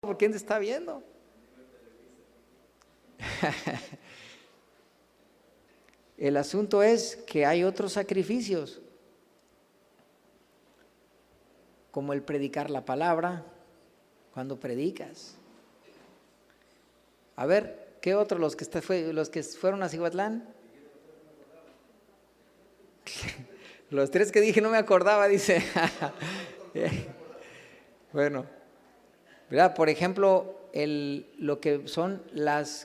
¿por quién te está viendo? El asunto es que hay otros sacrificios, como el predicar la palabra, cuando predicas. A ver, ¿qué otros los que fueron a Cihuatlán? Los 3 que dije no me acordaba, dice. Bueno, ¿verdad? Por ejemplo, lo que son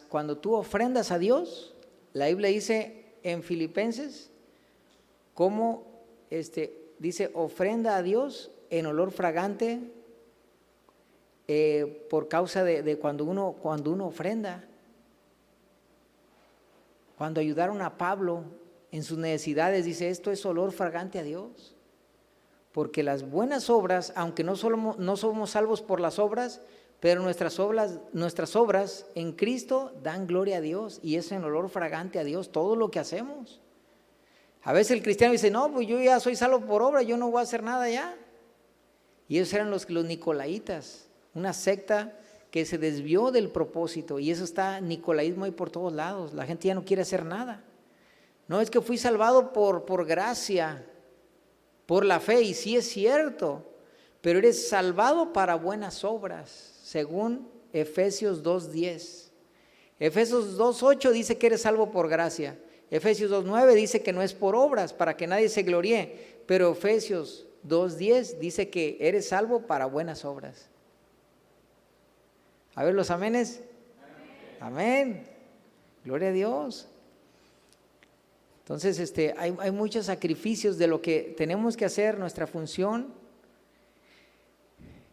cuando tú ofrendas a Dios, la Biblia dice en Filipenses, cómo dice, ofrenda a Dios en olor fragante, por causa de cuando uno ofrenda. Cuando ayudaron a Pablo en sus necesidades, dice, esto es olor fragante a Dios. Porque las buenas obras, aunque no somos salvos por las obras, pero nuestras obras en Cristo dan gloria a Dios, y es en olor fragante a Dios todo lo que hacemos. A veces el cristiano dice, no, pues yo ya soy salvo por obra, yo no voy a hacer nada ya. Y esos eran los nicolaitas, una secta que se desvió del propósito, y eso está, nicolaísmo ahí por todos lados. La gente ya no quiere hacer nada. No, es que fui salvado por gracia, por la fe, y sí es cierto, pero eres salvado para buenas obras, según Efesios 2:10. Efesios 2:8 dice que eres salvo por gracia. Efesios 2:9 dice que no es por obras, para que nadie se gloríe, pero Efesios 2:10 dice que eres salvo para buenas obras. A ver los amenes. Amén. Gloria a Dios. Entonces, hay muchos sacrificios de lo que tenemos que hacer, nuestra función,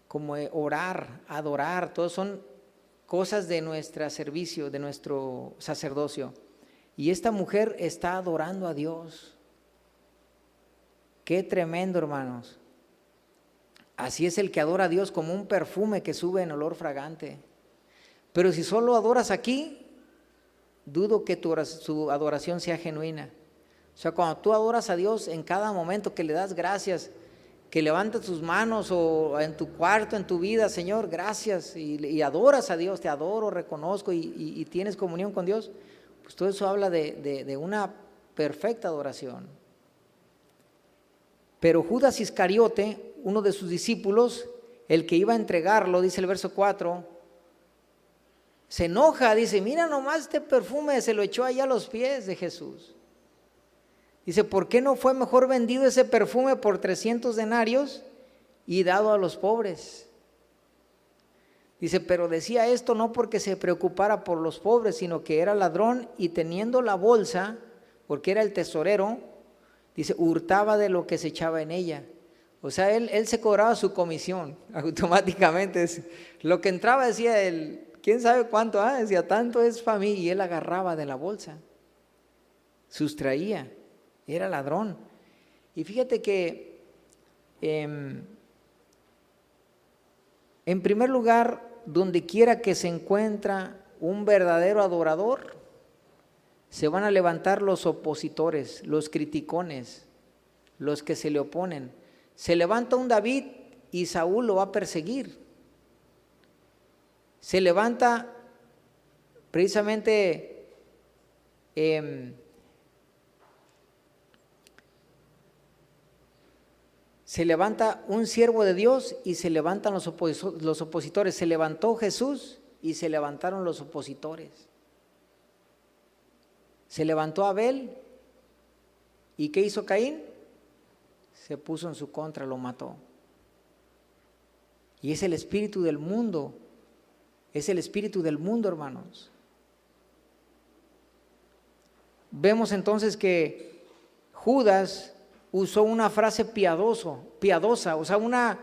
como orar, adorar, todos son cosas de nuestro servicio, de nuestro sacerdocio. Y esta mujer está adorando a Dios. Qué tremendo, hermanos. Así es el que adora a Dios, como un perfume que sube en olor fragante. Pero si solo adoras aquí, dudo que su adoración sea genuina. O sea, cuando tú adoras a Dios en cada momento, que le das gracias, que levantas tus manos, o en tu cuarto, en tu vida, Señor, gracias, y adoras a Dios, te adoro, reconozco, y tienes comunión con Dios, pues todo eso habla de una perfecta adoración. Pero Judas Iscariote, uno de sus discípulos, el que iba a entregarlo, dice el verso 4, se enoja, dice, mira nomás este perfume, se lo echó allá a los pies de Jesús. Dice, ¿por qué no fue mejor vendido ese perfume por 300 denarios y dado a los pobres? Dice, pero decía esto no porque se preocupara por los pobres, sino que era ladrón, y teniendo la bolsa, porque era el tesorero, dice, hurtaba de lo que se echaba en ella. O sea, él se cobraba su comisión automáticamente. Lo que entraba decía él, quién sabe cuánto, decía, tanto es para mí, y él agarraba de la bolsa, sustraía, era ladrón. Y fíjate que en primer lugar, donde quiera que se encuentra un verdadero adorador, se van a levantar los opositores, los criticones, los que se le oponen. Se levanta un David y Saúl lo va a perseguir. Se levanta precisamente se levanta un siervo de Dios y se levantan los opositores. Se levantó Jesús y se levantaron los opositores. Se levantó Abel, ¿y qué hizo Caín? Se puso en su contra, lo mató. Y es el espíritu del mundo. Es el espíritu del mundo, hermanos. Vemos entonces que Judas usó una frase piadosa, o sea, una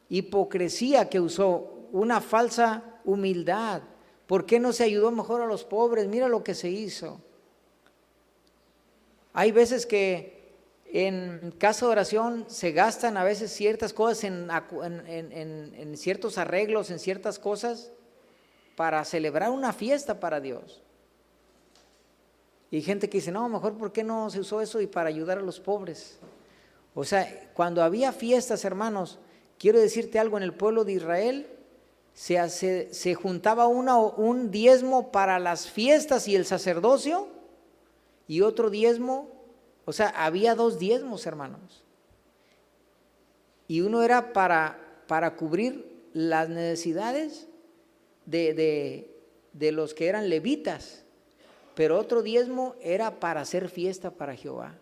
hipocresía que usó, una falsa humildad. ¿Por qué no se ayudó mejor a los pobres? Mira lo que se hizo. Hay veces que en casa de oración se gastan a veces ciertas cosas en ciertos arreglos, en ciertas cosas, para celebrar una fiesta para Dios. Y hay gente que dice, no, mejor ¿por qué no se usó eso y para ayudar a los pobres? O sea, cuando había fiestas, hermanos, quiero decirte algo, en el pueblo de Israel se juntaba un diezmo para las fiestas y el sacerdocio y otro diezmo, o sea, había 2 diezmos, hermanos. Y uno era para cubrir las necesidades de los que eran levitas, pero otro diezmo era para hacer fiesta para Jehová.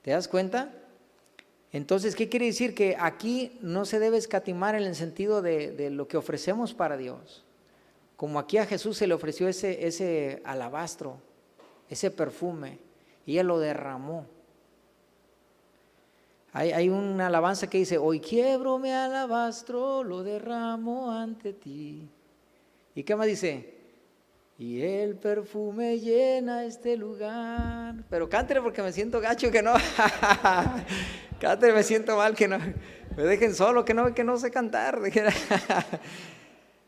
¿Te das cuenta? Entonces, ¿qué quiere decir? Que aquí no se debe escatimar en el sentido de lo que ofrecemos para Dios. Como aquí a Jesús se le ofreció ese alabastro, ese perfume, y ella lo derramó. Hay una alabanza que dice: hoy quiebro mi alabastro, lo derramo ante ti. ¿Y qué más dice? Y el perfume llena este lugar. Pero cántele porque me siento gacho que no. Cántele, me siento mal que no. Me dejen solo, que no sé cantar.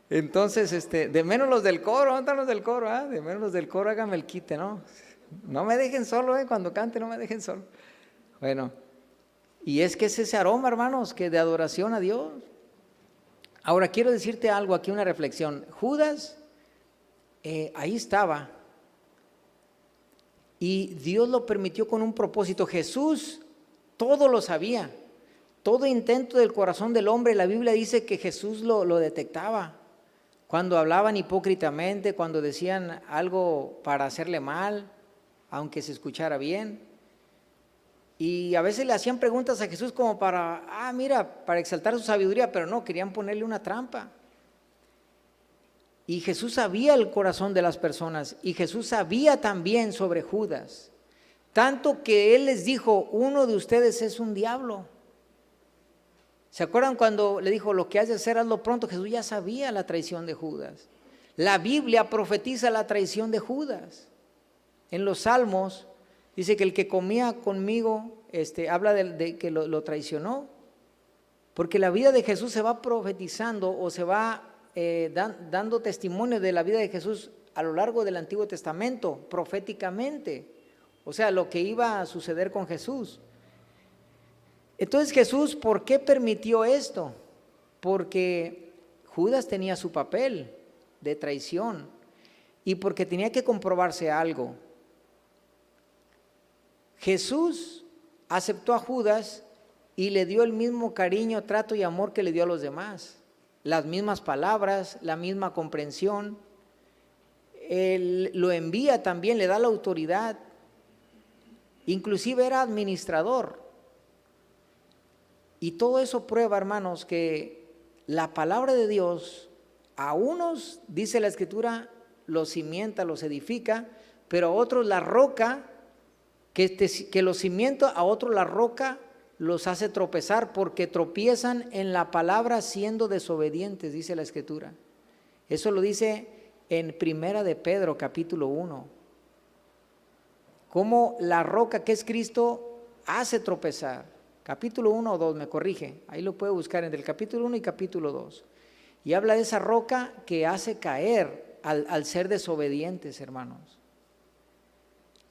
Entonces, de menos los del coro, ¿dónde están los del coro? De menos los del coro, háganme el quite, ¿no? No me dejen solo, cuando cante no me dejen solo. Bueno, y es que es ese aroma, hermanos, que de adoración a Dios. Ahora quiero decirte algo aquí, una reflexión. Judas, ahí estaba, y Dios lo permitió con un propósito. Jesús todo lo sabía, todo intento del corazón del hombre. La Biblia dice que Jesús lo detectaba. Cuando hablaban hipócritamente, cuando decían algo para hacerle mal, aunque se escuchara bien. Y a veces le hacían preguntas a Jesús como para exaltar su sabiduría, pero no, querían ponerle una trampa. Y Jesús sabía el corazón de las personas, y Jesús sabía también sobre Judas. Tanto que Él les dijo: uno de ustedes es un diablo. ¿Se acuerdan cuando le dijo: lo que has de hacer, hazlo pronto? Jesús ya sabía la traición de Judas. La Biblia profetiza la traición de Judas. En los Salmos dice que el que comía conmigo, habla de que lo traicionó. Porque la vida de Jesús se va profetizando, o se va dando testimonio de la vida de Jesús a lo largo del Antiguo Testamento, proféticamente. O sea, lo que iba a suceder con Jesús. Entonces Jesús, ¿por qué permitió esto? Porque Judas tenía su papel de traición, y porque tenía que comprobarse algo. Jesús aceptó a Judas y le dio el mismo cariño, trato y amor que le dio a los demás. Las mismas palabras, la misma comprensión. Él lo envía también, le da la autoridad. Inclusive era administrador. Y todo eso prueba, hermanos, que la palabra de Dios a unos, dice la Escritura, los cimienta, los edifica, pero a otros la roca, que los cimienta, a otros la roca los hace tropezar, porque tropiezan en la palabra siendo desobedientes, dice la Escritura. Eso lo dice en Primera de Pedro, capítulo 1. Cómo la roca, que es Cristo, hace tropezar. Capítulo 1 o 2, me corrige, ahí lo puede buscar entre el capítulo 1 y capítulo 2. Y habla de esa roca que hace caer al ser desobedientes, hermanos.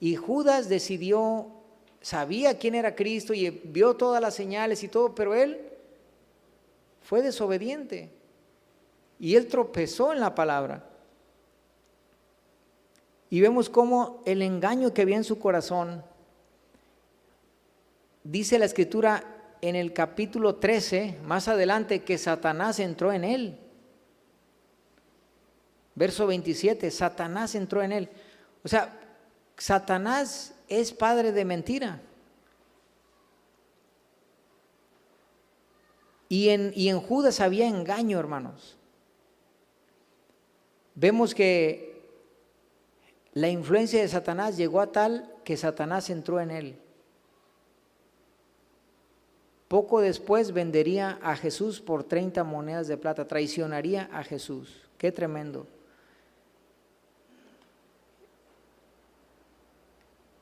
Y Judas decidió, sabía quién era Cristo y vio todas las señales y todo, pero él fue desobediente. Y él tropezó en la palabra. Y vemos cómo el engaño que había en su corazón, dice la Escritura en el capítulo 13, más adelante, que Satanás entró en él. Verso 27, Satanás entró en él. O sea, Satanás es padre de mentira. Y en Judas había engaño, hermanos. Vemos que la influencia de Satanás llegó a tal que Satanás entró en él. Poco después vendería a Jesús por 30 monedas de plata, traicionaría a Jesús. Qué tremendo.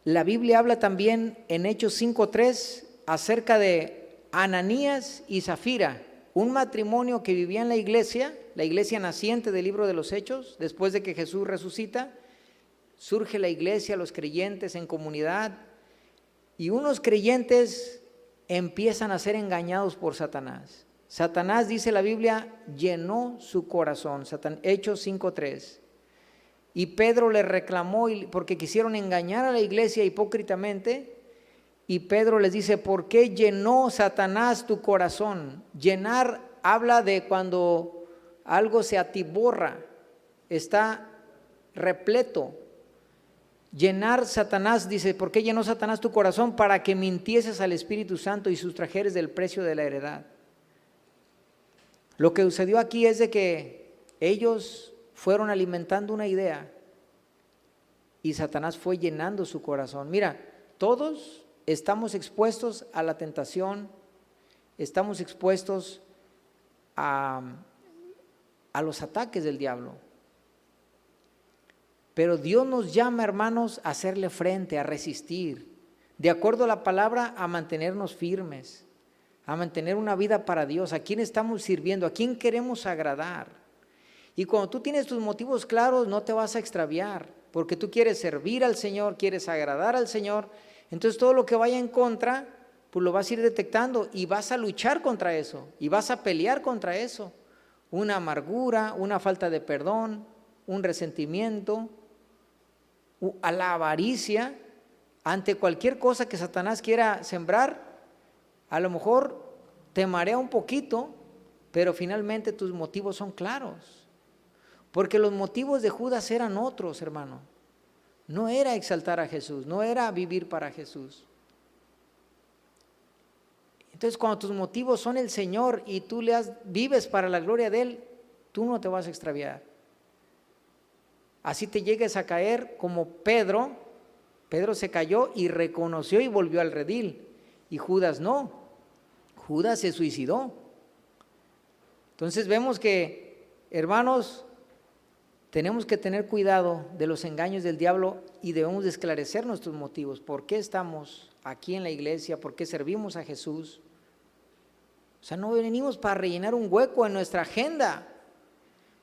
La Biblia habla también en Hechos 5:3 acerca de Ananías y Zafira, un matrimonio que vivía en la iglesia naciente del libro de los Hechos. Después de que Jesús resucita, surge la iglesia, los creyentes en comunidad, y unos creyentes empiezan a ser engañados por Satanás. Satanás, dice la Biblia, llenó su corazón. Hechos 5:3. Y Pedro le reclamó porque quisieron engañar a la iglesia hipócritamente. Y Pedro les dice, ¿por qué llenó Satanás tu corazón? Llenar habla de cuando algo se atiborra, está repleto. Llenar Satanás, dice, ¿por qué llenó Satanás tu corazón? Para que mintieses al Espíritu Santo y sustrajeres del precio de la heredad. Lo que sucedió aquí es de que ellos fueron alimentando una idea y Satanás fue llenando su corazón. Mira, todos estamos expuestos a la tentación, estamos expuestos a los ataques del diablo. Pero Dios nos llama, hermanos, a hacerle frente, a resistir, de acuerdo a la palabra, a mantenernos firmes, a mantener una vida para Dios. ¿A quién estamos sirviendo? ¿A quién queremos agradar? Y cuando tú tienes tus motivos claros, no te vas a extraviar, porque tú quieres servir al Señor, quieres agradar al Señor. Entonces todo lo que vaya en contra, pues lo vas a ir detectando y vas a luchar contra eso y vas a pelear contra eso. Una amargura, una falta de perdón, un resentimiento, a la avaricia, ante cualquier cosa que Satanás quiera sembrar, a lo mejor te marea un poquito, pero finalmente tus motivos son claros. Porque los motivos de Judas eran otros, hermano. No era exaltar a Jesús, no era vivir para Jesús. Entonces, cuando tus motivos son el Señor y tú vives para la gloria de Él, tú no te vas a extraviar. Así te llegues a caer como Pedro. Pedro se cayó y reconoció y volvió al redil. Y Judas no. Judas se suicidó. Entonces vemos que, hermanos, tenemos que tener cuidado de los engaños del diablo y debemos de esclarecer nuestros motivos. ¿Por qué estamos aquí en la iglesia? ¿Por qué servimos a Jesús? O sea, no venimos para rellenar un hueco en nuestra agenda.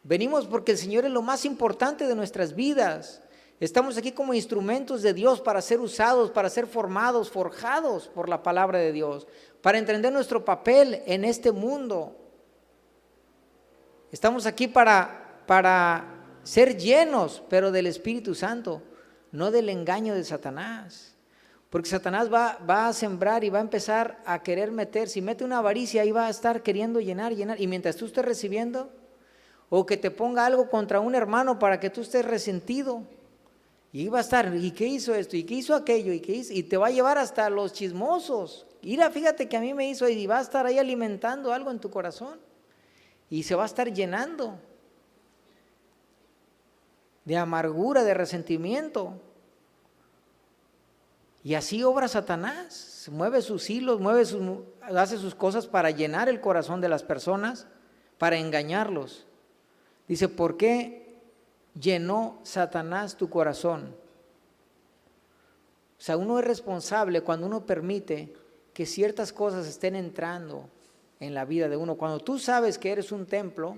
Venimos porque el Señor es lo más importante de nuestras vidas. Estamos aquí como instrumentos de Dios para ser usados, para ser formados, forjados por la palabra de Dios, para entender nuestro papel en este mundo. Estamos aquí para ser llenos, pero del Espíritu Santo, no del engaño de Satanás. Porque Satanás va a sembrar y va a empezar a querer meter. Si mete una avaricia, ahí va a estar queriendo llenar. Y mientras tú estés recibiendo, o que te ponga algo contra un hermano para que tú estés resentido, y va a estar, ¿y qué hizo esto? ¿Y qué hizo aquello? ¿Y qué hizo? Y te va a llevar hasta los chismosos. Mira, fíjate que a mí me hizo, y va a estar ahí alimentando algo en tu corazón, y se va a estar llenando de amargura, de resentimiento. Y así obra Satanás, mueve sus hilos, hace sus cosas para llenar el corazón de las personas, para engañarlos. Dice, ¿por qué llenó Satanás tu corazón? O sea, uno es responsable cuando uno permite que ciertas cosas estén entrando en la vida de uno. Cuando tú sabes que eres un templo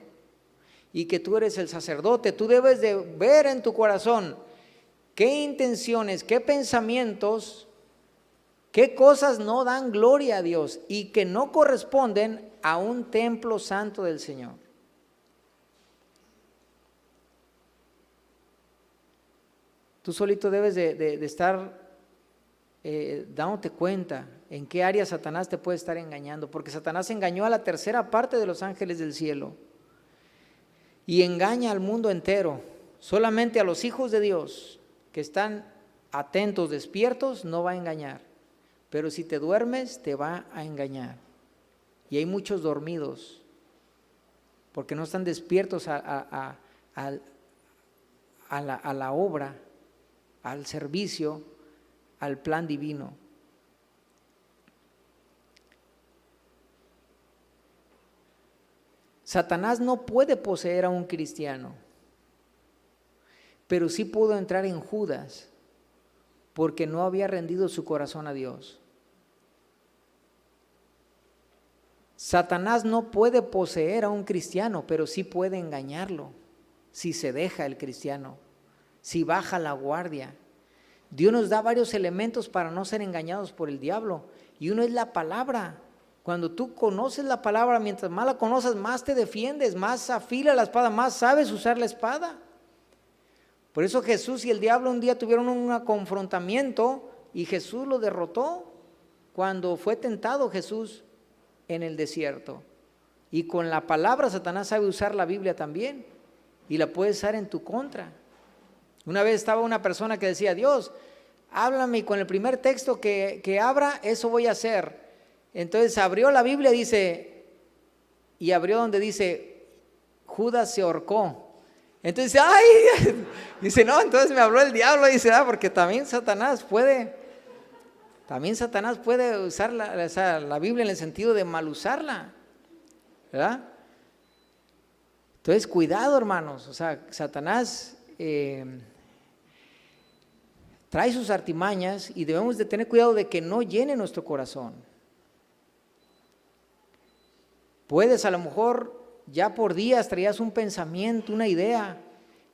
y que tú eres el sacerdote, tú debes de ver en tu corazón qué intenciones, qué pensamientos, qué cosas no dan gloria a Dios y que no corresponden a un templo santo del Señor. Tú solito debes de estar dándote cuenta en qué área Satanás te puede estar engañando, porque Satanás engañó a la tercera parte de los ángeles del cielo y engaña al mundo entero. Solamente a los hijos de Dios que están atentos, despiertos, no va a engañar, pero si te duermes te va a engañar. Y hay muchos dormidos porque no están despiertos a la obra, al servicio, al plan divino. Satanás no puede poseer a un cristiano, pero sí pudo entrar en Judas porque no había rendido su corazón a Dios. Satanás no puede poseer a un cristiano, pero sí puede engañarlo si se deja el cristiano, si baja la guardia. Dios nos da varios elementos para no ser engañados por el diablo y uno es la palabra. Cuando tú conoces la palabra, mientras más la conoces, más te defiendes, más afila la espada, más sabes usar la espada. Por eso Jesús y el diablo un día tuvieron un confrontamiento y Jesús lo derrotó cuando fue tentado Jesús en el desierto. Y con la palabra Satanás sabe usar la Biblia también y la puede usar en tu contra. Una vez estaba una persona que decía: Dios, háblame, y con el primer texto que abra, eso voy a hacer. Entonces abrió la Biblia, y abrió donde dice: Judas se ahorcó. Entonces dice: ¡ay! Dice: no, entonces me habló el diablo. Dice: porque también Satanás puede usar la Biblia en el sentido de mal usarla, ¿verdad? Entonces, cuidado, hermanos. O sea, Satanás trae sus artimañas y debemos de tener cuidado de que no llene nuestro corazón. Puedes, a lo mejor ya por días traías un pensamiento, una idea.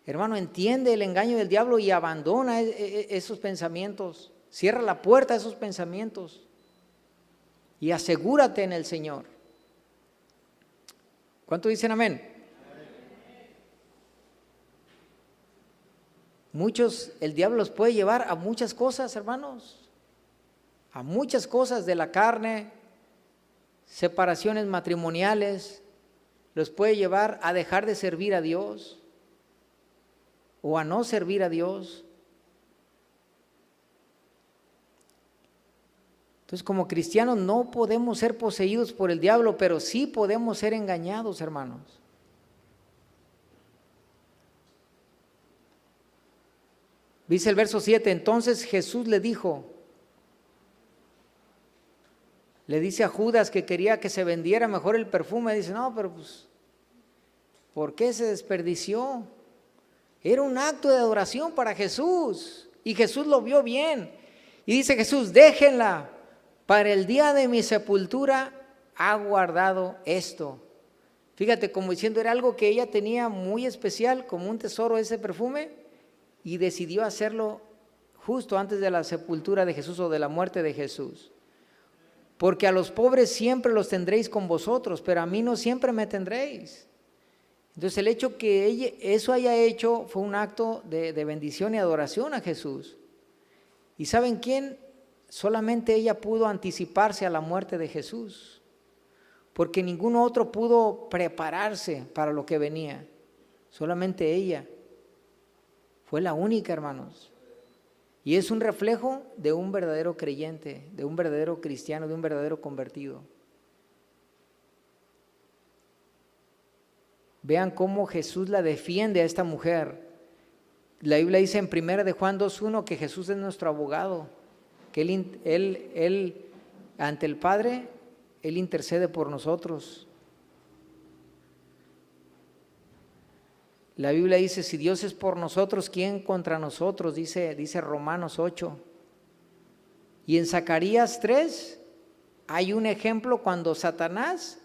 Hermano, entiende el engaño del diablo y abandona esos pensamientos. Cierra la puerta a esos pensamientos y asegúrate en el Señor. ¿Cuánto dicen amén? Muchos, el diablo los puede llevar a muchas cosas, hermanos, a muchas cosas de la carne, separaciones matrimoniales, los puede llevar a dejar de servir a Dios o a no servir a Dios. Entonces, como cristianos no podemos ser poseídos por el diablo, pero sí podemos ser engañados, hermanos. Dice el verso 7, entonces Jesús le dice a Judas que quería que se vendiera mejor el perfume. Dice: no, pero pues, ¿por qué se desperdició? Era un acto de adoración para Jesús y Jesús lo vio bien. Y dice Jesús: déjenla, para el día de mi sepultura ha guardado esto. Fíjate, como diciendo, era algo que ella tenía muy especial, como un tesoro ese perfume, y decidió hacerlo justo antes de la sepultura de Jesús o de la muerte de Jesús. Porque a los pobres siempre los tendréis con vosotros, pero a mí no siempre me tendréis. Entonces el hecho que ella eso haya hecho fue un acto de bendición y adoración a Jesús. ¿Y saben quién? Solamente ella pudo anticiparse a la muerte de Jesús, porque ningún otro pudo prepararse para lo que venía. Solamente ella. Fue la única, hermanos. Y es un reflejo de un verdadero creyente, de un verdadero cristiano, de un verdadero convertido. Vean cómo Jesús la defiende a esta mujer. La Biblia dice en 1 de Juan 2:1 que Jesús es nuestro abogado, que él ante el Padre, Él intercede por nosotros. La Biblia dice: si Dios es por nosotros, ¿quién contra nosotros? Dice Romanos 8. Y en Zacarías 3 hay un ejemplo cuando Satanás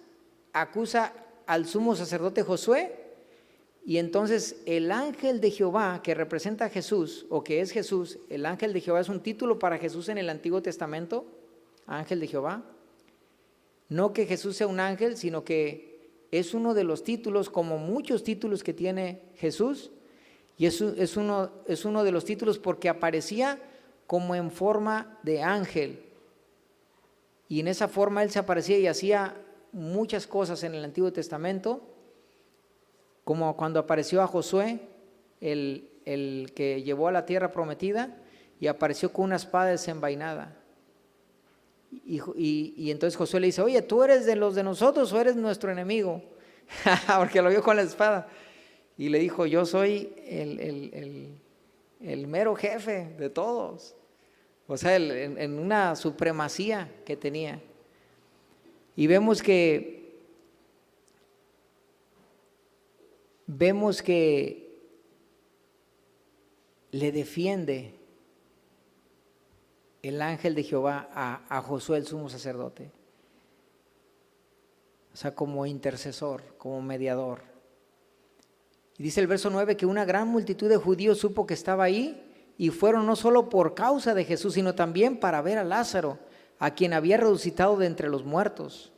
acusa al sumo sacerdote Josué, y entonces el ángel de Jehová, que representa a Jesús, o que es Jesús, el ángel de Jehová es un título para Jesús en el Antiguo Testamento, ángel de Jehová. No que Jesús sea un ángel, sino que es uno de los títulos, como muchos títulos que tiene Jesús, y es uno de los títulos porque aparecía como en forma de ángel, y en esa forma Él se aparecía y hacía muchas cosas en el Antiguo Testamento, como cuando apareció a Josué, el que llevó a la tierra prometida, y apareció con una espada desenvainada. Y entonces Josué le dice: oye, ¿tú eres de los de nosotros o eres nuestro enemigo? Porque lo vio con la espada. Y le dijo: yo soy el mero jefe de todos. O sea, en una supremacía que tenía. Y vemos que le defiende el ángel de Jehová a Josué, el sumo sacerdote. O sea, como intercesor, como mediador. Y dice el verso 9 que una gran multitud de judíos supo que estaba ahí y fueron no solo por causa de Jesús, sino también para ver a Lázaro, a quien había resucitado de entre los muertos.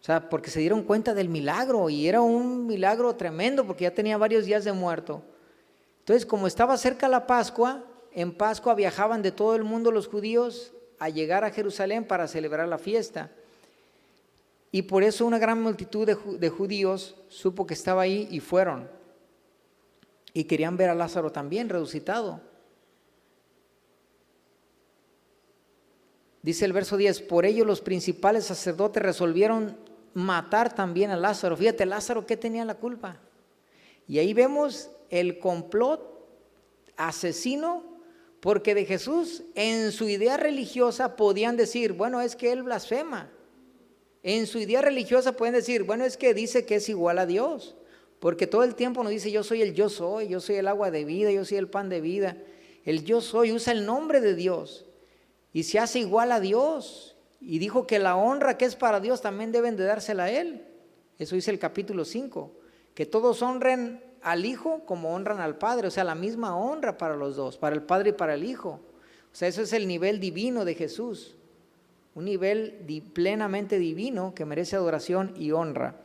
sea, porque se dieron cuenta del milagro y era un milagro tremendo porque ya tenía varios días de muerto. Entonces, como estaba cerca la Pascua, en Pascua viajaban de todo el mundo los judíos a llegar a Jerusalén para celebrar la fiesta. Y por eso una gran multitud de judíos supo que estaba ahí y fueron. Y querían ver a Lázaro también resucitado. Dice el verso 10, por ello los principales sacerdotes resolvieron matar también a Lázaro. Fíjate, Lázaro, ¿qué tenía la culpa? Y ahí vemos el complot asesino, porque de Jesús en su idea religiosa podían decir, bueno, es que él blasfema. En su idea religiosa pueden decir, bueno, es que dice que es igual a Dios, porque todo el tiempo nos dice, yo soy el agua de vida, yo soy el pan de vida. El yo soy, usa el nombre de Dios y se hace igual a Dios. Y dijo que la honra que es para Dios también deben de dársela a Él. Eso dice el capítulo 5, que todos honren al Hijo como honran al Padre, o sea, la misma honra para los dos, para el Padre y para el Hijo. O sea, eso es el nivel divino de Jesús. Un nivel plenamente divino que merece adoración y honra.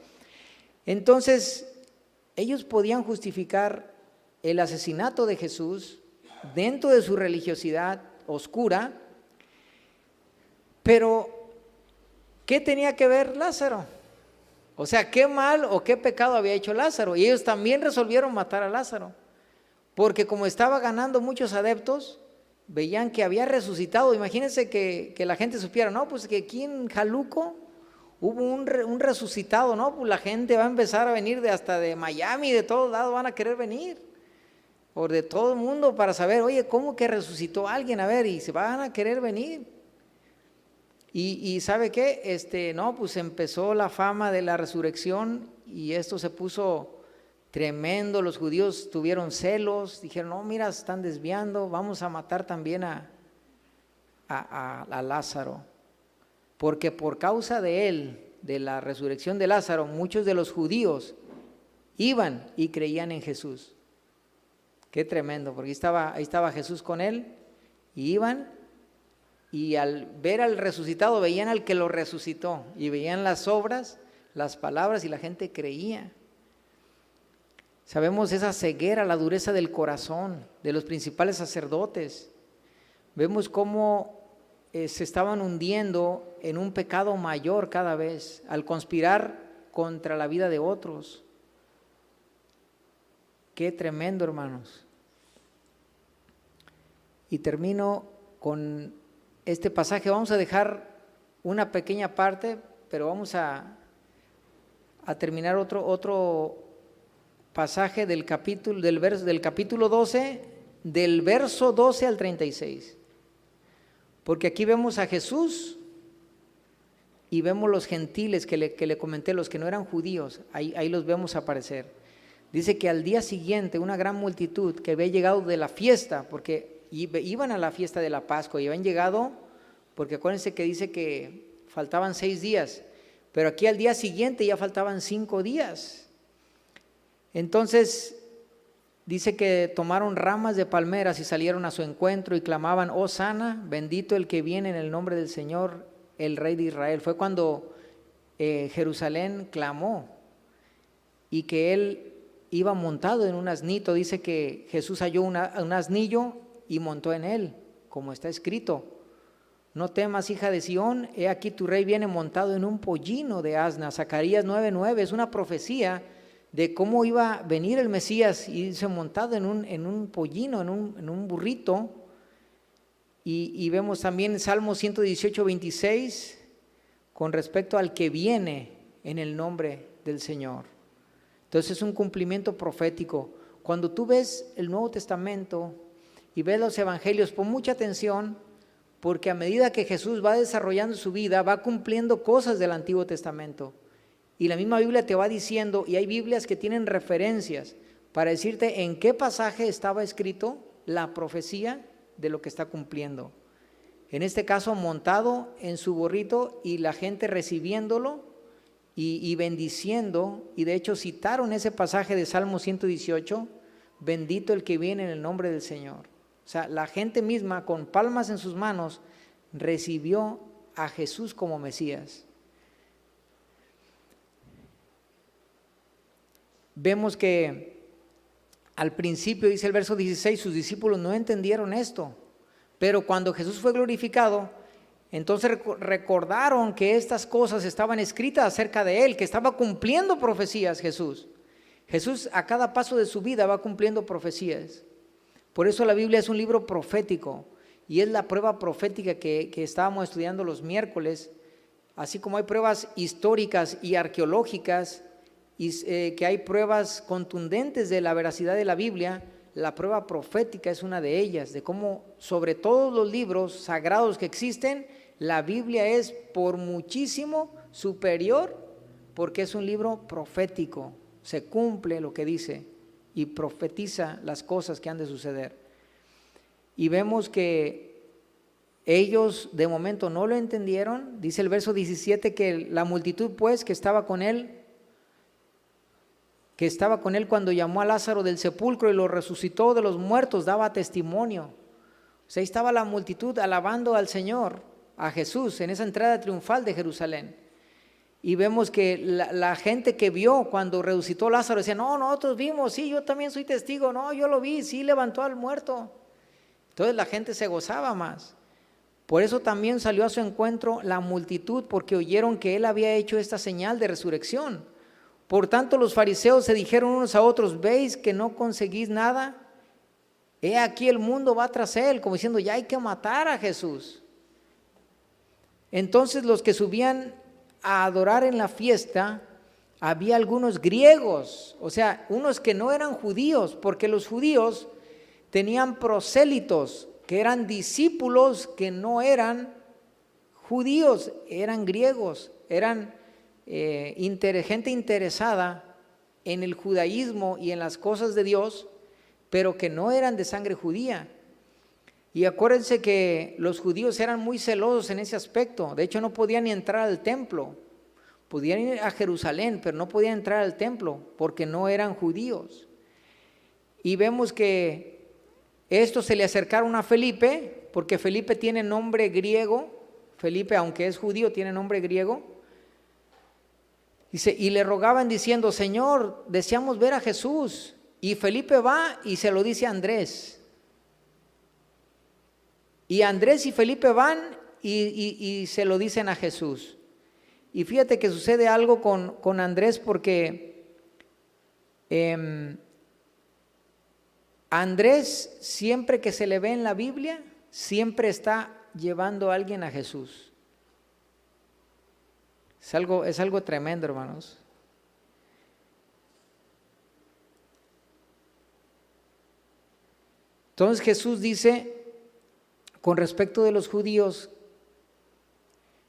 Entonces, ellos podían justificar el asesinato de Jesús dentro de su religiosidad oscura, pero ¿qué tenía que ver Lázaro? O sea, ¿qué mal o qué pecado había hecho Lázaro? Y ellos también resolvieron matar a Lázaro, porque como estaba ganando muchos adeptos, veían que había resucitado. Imagínense que la gente supiera, no, pues que aquí en Jaluco hubo un resucitado, no, pues la gente va a empezar a venir hasta de Miami, de todos lados van a querer venir, o de todo el mundo para saber, oye, ¿cómo que resucitó alguien? A ver, y se van a querer venir. Y ¿sabe qué? No, pues empezó la fama de la resurrección y esto se puso tremendo. Los judíos tuvieron celos, dijeron, no, mira, se están desviando, vamos a matar también a Lázaro, porque por causa de él, de la resurrección de Lázaro, muchos de los judíos iban y creían en Jesús. Qué tremendo, porque ahí estaba Jesús con él y iban, y al ver al resucitado veían al que lo resucitó y veían las obras, las palabras, y la gente creía. Sabemos esa ceguera, la dureza del corazón de los principales sacerdotes. Vemos cómo se estaban hundiendo en un pecado mayor cada vez al conspirar contra la vida de otros. Qué tremendo, hermanos. Y termino con este pasaje. Vamos a dejar una pequeña parte, pero vamos a terminar otro pasaje del capítulo 12, del verso 12 al 36. Porque aquí vemos a Jesús y vemos los gentiles que le comenté, los que no eran judíos, ahí los vemos aparecer. Dice que al día siguiente una gran multitud que había llegado de la fiesta, porque iban a la fiesta de la Pascua y habían llegado, porque acuérdense que dice que faltaban 6 días, pero aquí al día siguiente ya faltaban 5 días. Entonces dice que tomaron ramas de palmeras y salieron a su encuentro y clamaban, Hosana, bendito el que viene en el nombre del Señor, el Rey de Israel. Fue cuando Jerusalén clamó y que él iba montado en un asnito. Dice que Jesús halló un asnillo y montó en él, como está escrito, no temas, hija de Sión, he aquí tu rey viene montado en un pollino de asna. Zacarías 9:9 es una profecía de cómo iba a venir el Mesías y irse montado en un pollino, en un burrito. Y vemos también Salmo 118:26 con respecto al que viene en el nombre del Señor. Entonces es un cumplimiento profético. Cuando tú ves el Nuevo Testamento y ves los evangelios, pon mucha atención, porque a medida que Jesús va desarrollando su vida, va cumpliendo cosas del Antiguo Testamento. Y la misma Biblia te va diciendo, y hay Biblias que tienen referencias para decirte en qué pasaje estaba escrito la profecía de lo que está cumpliendo. En este caso, montado en su burrito y la gente recibiéndolo y bendiciendo, y de hecho citaron ese pasaje de Salmo 118, bendito el que viene en el nombre del Señor. O sea, la gente misma con palmas en sus manos recibió a Jesús como Mesías. vemos que al principio, dice el verso 16, sus discípulos no entendieron esto, pero cuando Jesús fue glorificado, entonces recordaron que estas cosas estaban escritas acerca de Él, que estaba cumpliendo profecías Jesús. Jesús a cada paso de su vida va cumpliendo profecías. Por eso la Biblia es un libro profético y es la prueba profética que estábamos estudiando los miércoles, así como hay pruebas históricas y arqueológicas, y que hay pruebas contundentes de la veracidad de la Biblia. La prueba profética es una de ellas, de cómo sobre todos los libros sagrados que existen, la Biblia es por muchísimo superior, porque es un libro profético, se cumple lo que dice y profetiza las cosas que han de suceder. Y vemos que ellos de momento no lo entendieron. Dice el verso 17 que la multitud pues que estaba con él cuando llamó a Lázaro del sepulcro y lo resucitó de los muertos, daba testimonio. O sea, ahí estaba la multitud alabando al Señor, a Jesús, en esa entrada triunfal de Jerusalén. Y vemos que la gente que vio cuando resucitó a Lázaro decía, no, nosotros vimos, sí, yo también soy testigo, no, yo lo vi, sí, levantó al muerto. Entonces la gente se gozaba más. Por eso también salió a su encuentro la multitud, porque oyeron que él había hecho esta señal de resurrección. Por tanto los fariseos se dijeron unos a otros, ¿veis que no conseguís nada? He aquí el mundo va tras él, como diciendo, ya hay que matar a Jesús. Entonces los que subían a adorar en la fiesta, había algunos griegos, o sea, unos que no eran judíos, porque los judíos tenían prosélitos, que eran discípulos que no eran judíos, eran griegos, eran gente interesada en el judaísmo y en las cosas de Dios, pero que no eran de sangre judía. Y acuérdense que los judíos eran muy celosos en ese aspecto. De hecho no podían ni entrar al templo, podían ir a Jerusalén, pero no podían entrar al templo porque no eran judíos. Y vemos que esto se le acercaron a Felipe, porque Felipe tiene nombre griego. Felipe, aunque es judío, tiene nombre griego. Dice, y le rogaban diciendo, Señor, deseamos ver a Jesús. Y Felipe va y se lo dice a Andrés. Y Andrés y Felipe van y se lo dicen a Jesús. Y fíjate que sucede algo con Andrés, porque Andrés, siempre que se le ve en la Biblia, siempre está llevando a alguien a Jesús. Es algo tremendo, hermanos. Entonces Jesús dice, con respecto de los judíos,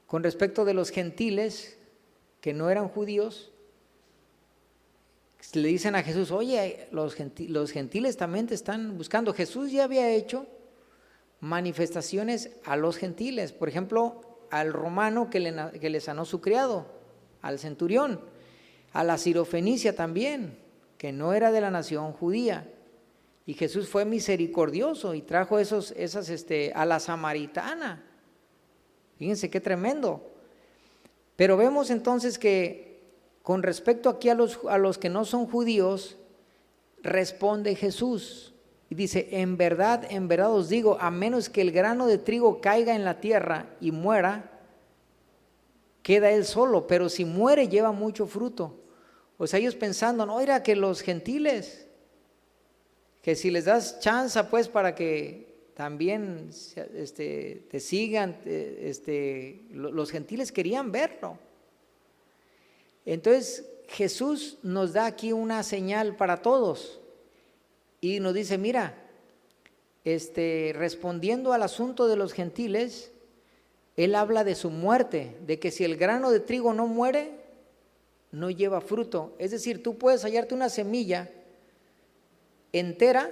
con respecto de los gentiles que no eran judíos, le dicen a Jesús, oye, los gentiles también te están buscando. Jesús ya había hecho manifestaciones a los gentiles, por ejemplo, al romano que le sanó su criado, al centurión, a la sirofenicia también, que no era de la nación judía. Y Jesús fue misericordioso y trajo a la samaritana. Fíjense qué tremendo. Pero vemos entonces que con respecto aquí a los que no son judíos, responde Jesús y dice, en verdad os digo, a menos que el grano de trigo caiga en la tierra y muera, queda él solo, pero si muere lleva mucho fruto. O sea, ellos pensando, no, era que los gentiles, que si les das chance pues para que también te sigan, los gentiles querían verlo. Entonces Jesús nos da aquí una señal para todos y nos dice, mira, respondiendo al asunto de los gentiles, Él habla de su muerte, de que si el grano de trigo no muere, no lleva fruto. Es decir, tú puedes hallarte una semilla entera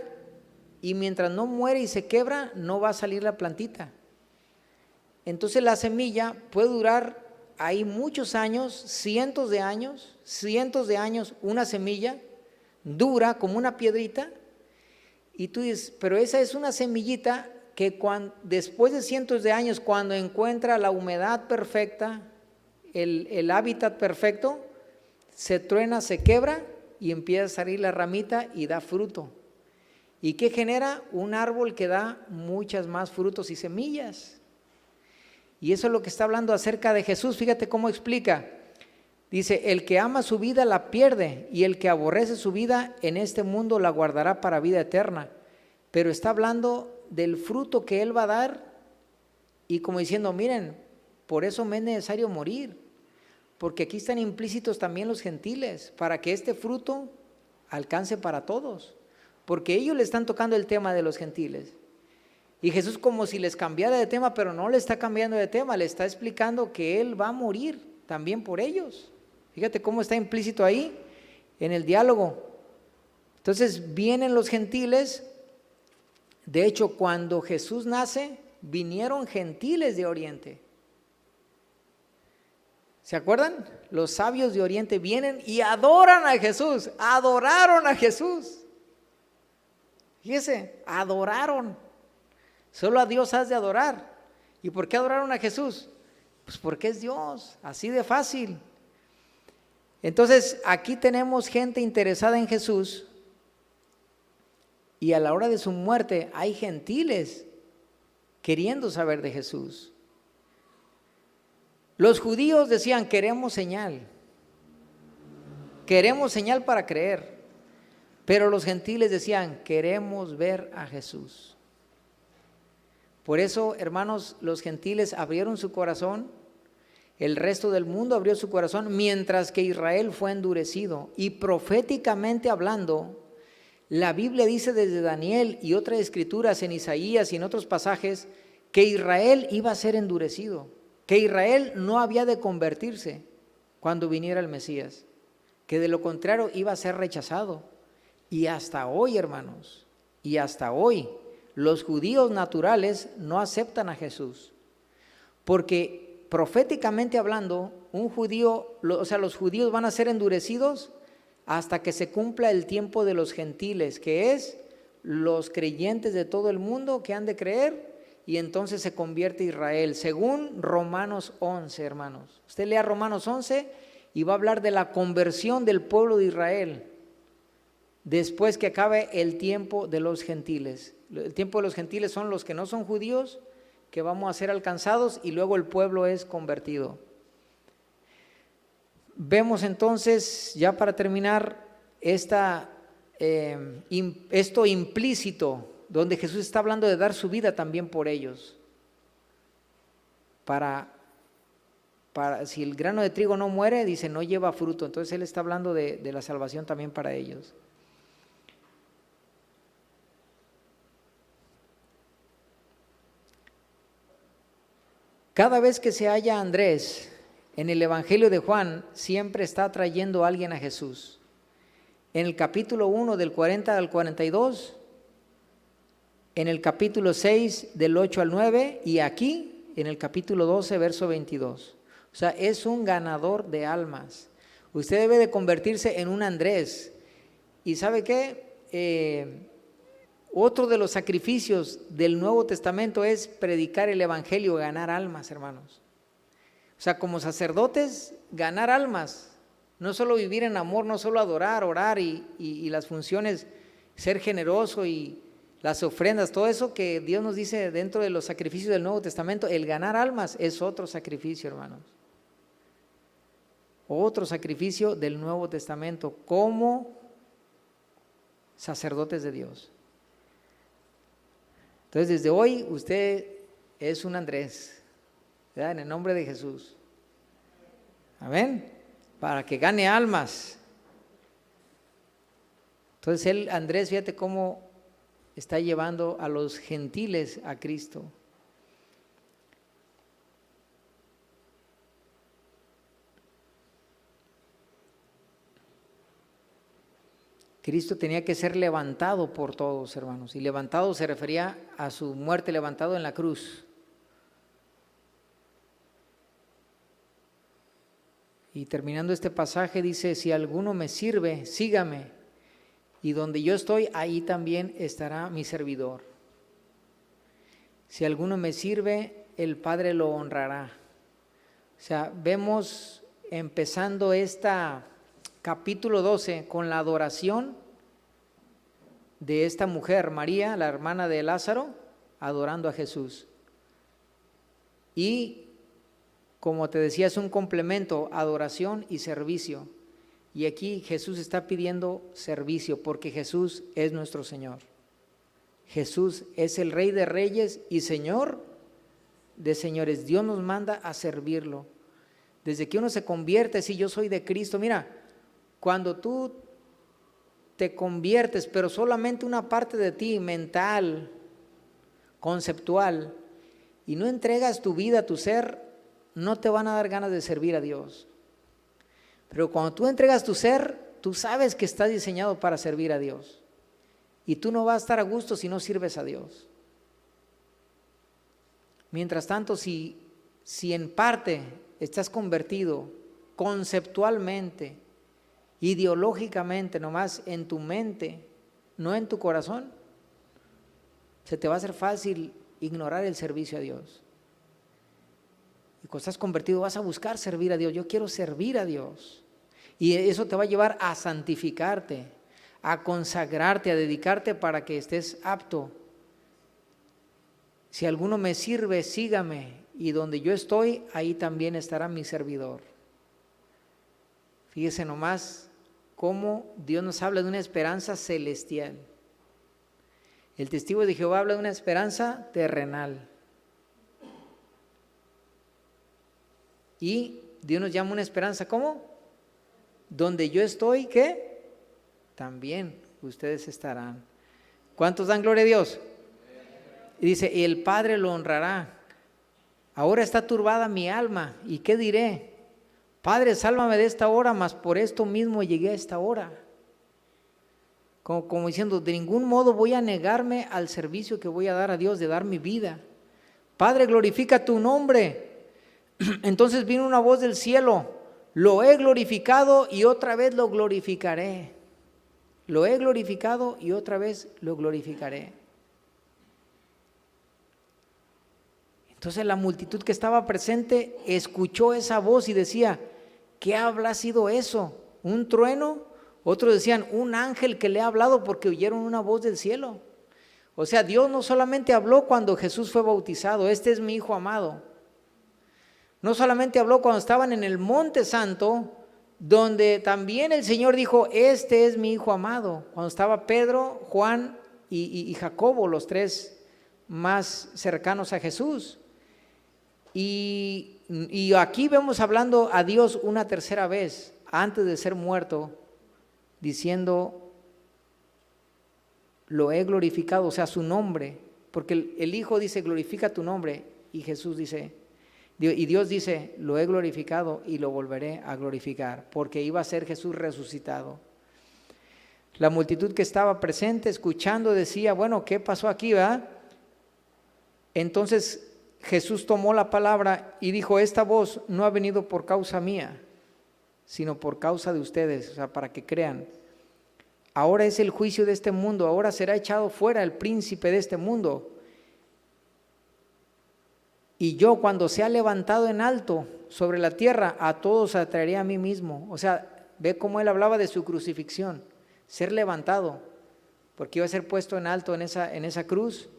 y mientras no muere y se quebra, no va a salir la plantita. Entonces la semilla puede durar ahí muchos años, cientos de años, una semilla dura como una piedrita, y tú dices, pero esa es una semillita que después de cientos de años, cuando encuentra la humedad perfecta, el hábitat perfecto, se truena, se quebra y empieza a salir la ramita y da fruto. ¿Y qué genera? Un árbol que da muchas más frutos y semillas. Y eso es lo que está hablando acerca de Jesús. Fíjate cómo explica. Dice, el que ama su vida la pierde, y el que aborrece su vida en este mundo la guardará para vida eterna. Pero está hablando del fruto que Él va a dar, y como diciendo, miren, por eso me es necesario morir, porque aquí están implícitos también los gentiles, para que este fruto alcance para todos, porque ellos le están tocando el tema de los gentiles. Y Jesús como si les cambiara de tema, pero no le está cambiando de tema, le está explicando que Él va a morir también por ellos. Fíjate cómo está implícito ahí en el diálogo. Entonces vienen los gentiles. De hecho, cuando Jesús nace, vinieron gentiles de Oriente. ¿Se acuerdan? Los sabios de Oriente vienen y adoran a Jesús, adoraron a Jesús. Fíjese, adoraron. Solo a Dios has de adorar. ¿Y por qué adoraron a Jesús? Pues porque es Dios, así de fácil. Entonces, aquí tenemos gente interesada en Jesús, y a la hora de su muerte hay gentiles queriendo saber de Jesús. Los judíos decían, queremos señal para creer, pero los gentiles decían, queremos ver a Jesús. Por eso, hermanos, los gentiles abrieron su corazón, el resto del mundo abrió su corazón, mientras que Israel fue endurecido. Y proféticamente hablando, la Biblia dice desde Daniel y otras escrituras en Isaías y en otros pasajes, que Israel iba a ser endurecido, que Israel no había de convertirse cuando viniera el Mesías, que de lo contrario iba a ser rechazado. Y hasta hoy, hermanos, y hasta hoy, los judíos naturales no aceptan a Jesús, porque proféticamente hablando, los judíos van a ser endurecidos hasta que se cumpla el tiempo de los gentiles, que es los creyentes de todo el mundo que han de creer, y entonces se convierte Israel, según Romanos 11, hermanos. Usted lea Romanos 11 y va a hablar de la conversión del pueblo de Israel, después que acabe el tiempo de los gentiles. El tiempo de los gentiles son los que no son judíos, que vamos a ser alcanzados, y luego el pueblo es convertido. Vemos entonces, ya para terminar, esto implícito, donde Jesús está hablando de dar su vida también por ellos. Si el grano de trigo no muere, dice, no lleva fruto. Entonces Él está hablando de la salvación también para ellos. Cada vez que se halla Andrés en el Evangelio de Juan, siempre está trayendo a alguien a Jesús. En el capítulo 1 del 40 al 42, en el capítulo 6 del 8 al 9, y aquí en el capítulo 12, verso 22. O sea, es un ganador de almas. Usted debe de convertirse en un Andrés. ¿Y sabe qué? Otro de los sacrificios del Nuevo Testamento es predicar el Evangelio, ganar almas, hermanos. O sea, como sacerdotes, ganar almas. No solo vivir en amor, no solo adorar, orar y las funciones, ser generoso y las ofrendas, todo eso que Dios nos dice dentro de los sacrificios del Nuevo Testamento, el ganar almas es otro sacrificio, hermanos. Otro sacrificio del Nuevo Testamento como sacerdotes de Dios. Entonces, desde hoy usted es un Andrés, ¿verdad? En el nombre de Jesús. Amén. Para que gane almas. Entonces, Andrés, fíjate cómo está llevando a los gentiles a Cristo. Cristo tenía que ser levantado por todos, hermanos, y levantado se refería a su muerte, levantado en la cruz. Y terminando este pasaje dice, si alguno me sirve, sígame, y donde yo estoy, ahí también estará mi servidor. Si alguno me sirve, el Padre lo honrará. O sea, vemos empezando esta capítulo 12 con la adoración de esta mujer, María, la hermana de Lázaro, adorando a Jesús. Y como te decía, es un complemento, adoración y servicio. Y aquí Jesús está pidiendo servicio porque Jesús es nuestro Señor. Jesús es el Rey de Reyes y Señor de señores. Dios nos manda a servirlo. Desde que uno se convierte, si yo soy de Cristo, mira, cuando tú te conviertes, pero solamente una parte de ti, mental, conceptual, y no entregas tu vida, tu ser, no te van a dar ganas de servir a Dios. Pero cuando tú entregas tu ser, tú sabes que estás diseñado para servir a Dios. Y tú no vas a estar a gusto si no sirves a Dios. Mientras tanto, si en parte estás convertido conceptualmente, ideológicamente, nomás en tu mente, no en tu corazón, se te va a hacer fácil ignorar el servicio a Dios. Y cuando estás convertido vas a buscar servir a Dios. Yo quiero servir a Dios. Y eso te va a llevar a santificarte, a consagrarte, a dedicarte para que estés apto. Si alguno me sirve, sígame, y donde yo estoy, ahí también estará mi servidor. Fíjese nomás cómo Dios nos habla de una esperanza celestial. El testigo de Jehová habla de una esperanza terrenal. Y Dios nos llama una esperanza, ¿cómo? Donde yo estoy, ¿qué? También ustedes estarán. ¿Cuántos dan gloria a Dios? Y dice, y el Padre lo honrará. Ahora está turbada mi alma, ¿y qué diré? Padre, sálvame de esta hora, mas por esto mismo llegué a esta hora. Como diciendo, de ningún modo voy a negarme al servicio que voy a dar a Dios, de dar mi vida. Padre, glorifica tu nombre. Entonces vino una voz del cielo, lo he glorificado y otra vez lo glorificaré. Lo he glorificado y otra vez lo glorificaré. Entonces la multitud que estaba presente escuchó esa voz y decía, ¿qué habrá sido eso? ¿Un trueno? Otros decían, un ángel que le ha hablado, porque oyeron una voz del cielo. O sea, Dios no solamente habló cuando Jesús fue bautizado, este es mi Hijo amado. No solamente habló cuando estaban en el Monte Santo, donde también el Señor dijo, este es mi Hijo amado. Cuando estaba Pedro, Juan y Jacobo, los tres más cercanos a Jesús. Y aquí vemos hablando a Dios una tercera vez, antes de ser muerto, diciendo, lo he glorificado, o sea, su nombre, porque el Hijo dice, glorifica tu nombre, y Jesús dice, y Dios dice, lo he glorificado y lo volveré a glorificar, porque iba a ser Jesús resucitado. La multitud que estaba presente, escuchando, decía, bueno, ¿qué pasó aquí, verdad? Entonces Jesús tomó la palabra y dijo, esta voz no ha venido por causa mía, sino por causa de ustedes, o sea, para que crean. Ahora es el juicio de este mundo, ahora será echado fuera el príncipe de este mundo. Y yo, cuando sea levantado en alto sobre la tierra, a todos atraeré a mí mismo. O sea, ve cómo él hablaba de su crucifixión, ser levantado, porque iba a ser puesto en alto en esa cruz,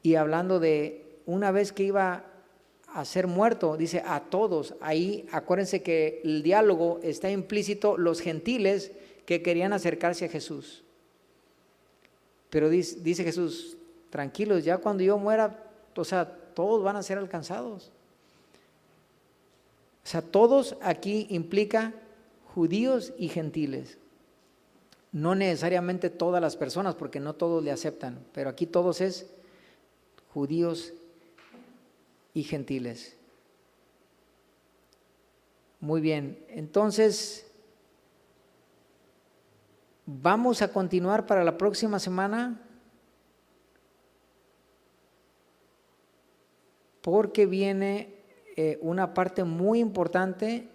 y hablando de una vez que iba a ser muerto, dice a todos. Ahí acuérdense que el diálogo está implícito, los gentiles que querían acercarse a Jesús. Pero dice Jesús, tranquilos, ya cuando yo muera, o sea, todos van a ser alcanzados. O sea, todos aquí implica judíos y gentiles. No necesariamente todas las personas, porque no todos le aceptan, pero aquí todos es judíos y gentiles. Muy bien, entonces vamos a continuar para la próxima semana, porque viene una parte muy importante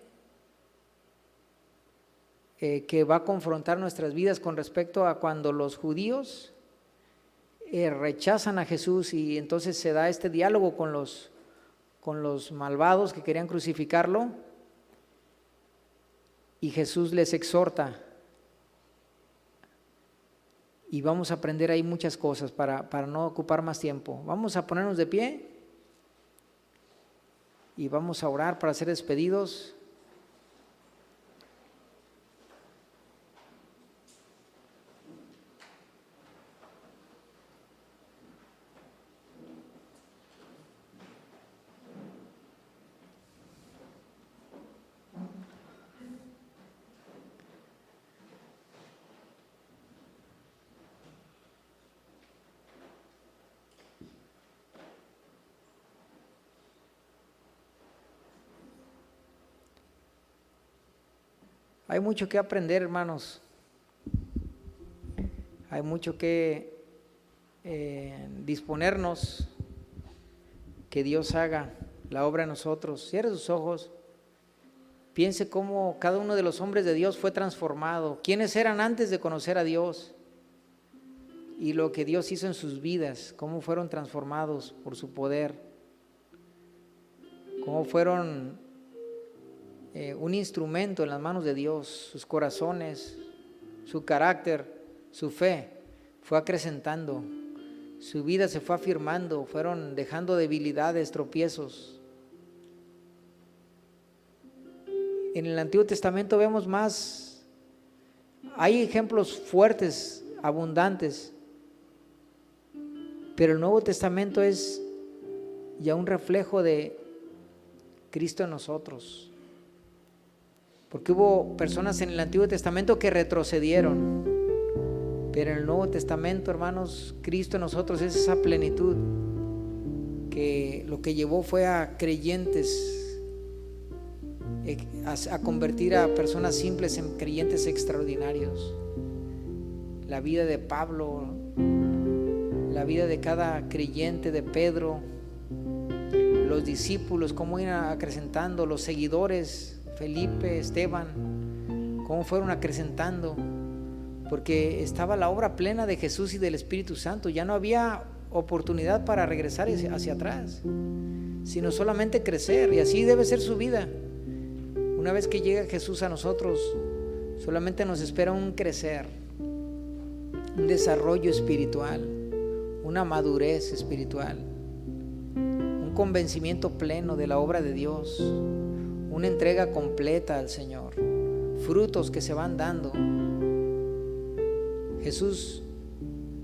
que va a confrontar nuestras vidas con respecto a cuando los judíos rechazan a Jesús, y entonces se da este diálogo con los malvados que querían crucificarlo, y Jesús les exhorta. Y vamos a aprender ahí muchas cosas para no ocupar más tiempo. Vamos a ponernos de pie y vamos a orar para ser despedidos. Hay mucho que aprender, hermanos. Hay mucho que disponernos, que Dios haga la obra en nosotros. Cierre sus ojos. Piense cómo cada uno de los hombres de Dios fue transformado. ¿Quiénes eran antes de conocer a Dios? Y lo que Dios hizo en sus vidas, cómo fueron transformados por su poder. Cómo fueron un instrumento en las manos de Dios. Sus corazones, su carácter, su fe fue acrecentando, su vida se fue afirmando, fueron dejando debilidades, tropiezos. En el Antiguo Testamento vemos más, hay ejemplos fuertes, abundantes, pero el Nuevo Testamento es ya un reflejo de Cristo en nosotros. Porque hubo personas en el Antiguo Testamento que retrocedieron, pero en el Nuevo Testamento, hermanos, Cristo en nosotros es esa plenitud que lo que llevó fue a creyentes, a convertir a personas simples en creyentes extraordinarios. La vida de Pablo, la vida de cada creyente, de Pedro, los discípulos, cómo iban acrecentando, los seguidores, Felipe, Esteban, cómo fueron acrecentando, porque estaba la obra plena de Jesús y del Espíritu Santo. Ya no había oportunidad para regresar hacia atrás, sino solamente crecer, y así debe ser su vida. Una vez que llega Jesús a nosotros, solamente nos espera un crecer, un desarrollo espiritual, una madurez espiritual, un convencimiento pleno de la obra de Dios, una entrega completa al Señor, frutos que se van dando. Jesús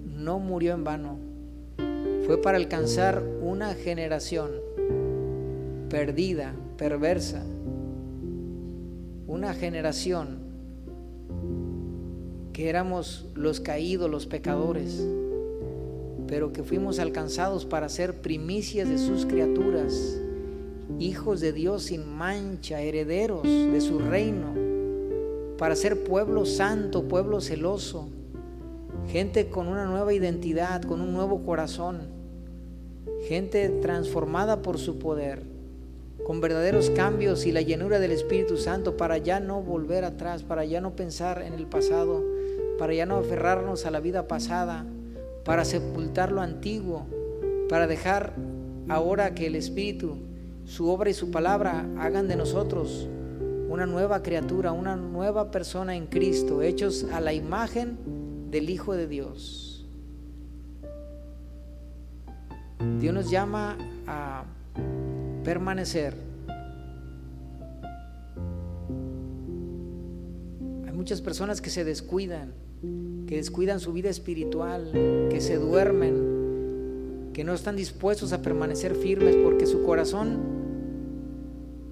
no murió en vano, fue para alcanzar una generación perdida, perversa, una generación que éramos los caídos, los pecadores, pero que fuimos alcanzados para ser primicias de sus criaturas, hijos de Dios sin mancha, herederos de su reino, para ser pueblo santo, pueblo celoso, gente con una nueva identidad, con un nuevo corazón, gente transformada por su poder, con verdaderos cambios y la llenura del Espíritu Santo, para ya no volver atrás, para ya no pensar en el pasado, para ya no aferrarnos a la vida pasada, para sepultar lo antiguo, para dejar ahora que el Espíritu, su obra y su palabra hagan de nosotros una nueva criatura, una nueva persona en Cristo, hechos a la imagen del Hijo de Dios. Dios nos llama a permanecer. Hay muchas personas que se descuidan, su vida espiritual, que se duermen, que no están dispuestos a permanecer firmes porque su corazón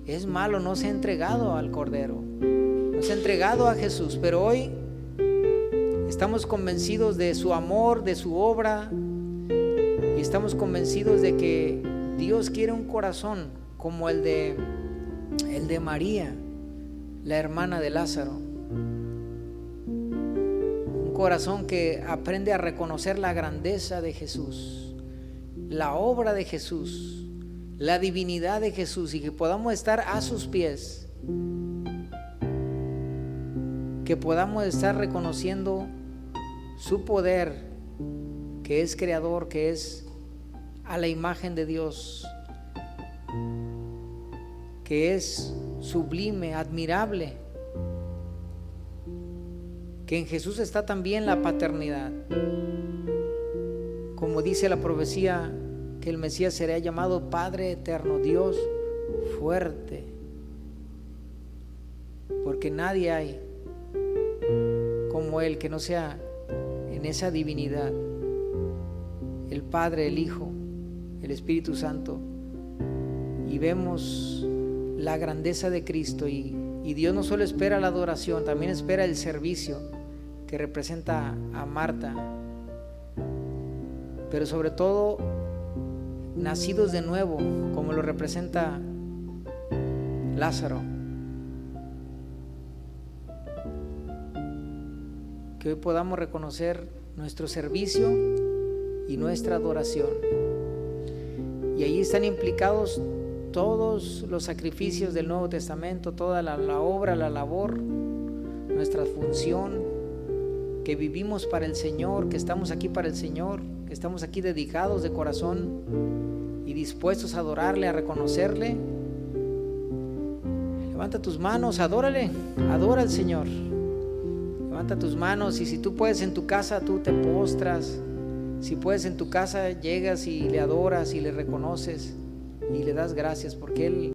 es malo, no se ha entregado al Cordero, no se ha entregado a Jesús. Pero hoy estamos convencidos de su amor, de su obra, y estamos convencidos de que Dios quiere un corazón como el de María, la hermana de Lázaro. Un corazón que aprende a reconocer la grandeza de Jesús, la obra de Jesús, la divinidad de Jesús, y que podamos estar a sus pies, que podamos estar reconociendo su poder, que es creador, que es a la imagen de Dios, que es sublime, admirable, que en Jesús está también la paternidad. Como dice la profecía, que el Mesías será llamado Padre Eterno, Dios fuerte, porque nadie hay como Él que no sea en esa divinidad, el Padre, el Hijo, el Espíritu Santo. Y vemos la grandeza de Cristo, y Dios no solo espera la adoración, también espera el servicio que representa a Marta, pero sobre todo nacidos de nuevo, como lo representa Lázaro. Que hoy podamos reconocer nuestro servicio y nuestra adoración, y allí están implicados todos los sacrificios del Nuevo Testamento, toda la obra, la labor, nuestra función, que vivimos para el Señor, que estamos aquí para el Señor, que estamos aquí dedicados de corazón y dispuestos a adorarle, a reconocerle. Levanta tus manos, adórale, adora al Señor. Levanta tus manos, y si tú puedes en tu casa, tú te postras. Si puedes en tu casa, llegas y le adoras y le reconoces y le das gracias, porque Él